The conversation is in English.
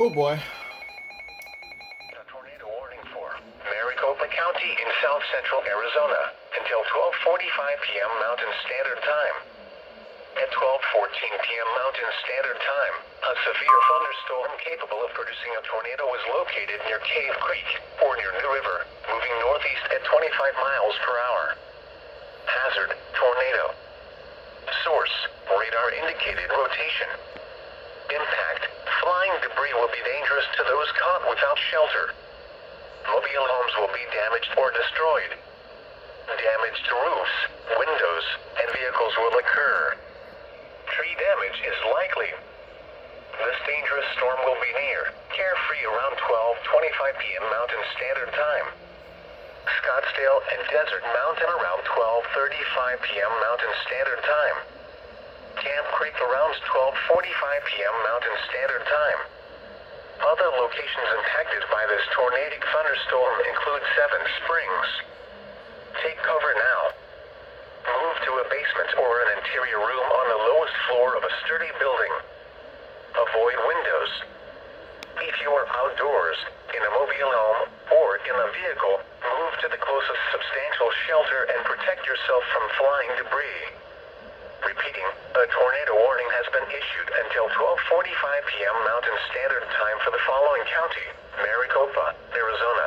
Oh boy. A tornado warning for Maricopa County in south central Arizona until 12:45 p.m. Mountain Standard Time. At 12:14 p.m. Mountain Standard Time, a severe thunderstorm capable of producing a tornado was located near Cave Creek, or near New River, moving northeast at 25 miles per hour. Hazard, tornado. Source, radar indicated rotation. Impact, flying debris will be dangerous to those caught without shelter. Mobile homes will be damaged or destroyed. Damage to roofs, windows, and vehicles will occur. Tree damage is likely. This dangerous storm will be near, carefree around 12:25 p.m. Mountain Standard Time. Scottsdale and Desert Mountain around 12:35 p.m. Mountain Standard Time. Camp Creek around 12:45 p.m. Mountain Standard Time. Other locations impacted by this tornadic thunderstorm include Seven Springs. Take cover now. Move to a basement or an interior room on the lowest floor of a sturdy building. Avoid windows. If you are outdoors, in a mobile home, or in a vehicle, move to the closest substantial shelter and protect yourself from flying debris. Repeating, a tornado warning has been issued until 12:45 p.m. Mountain Standard Time for the following county: Maricopa, Arizona,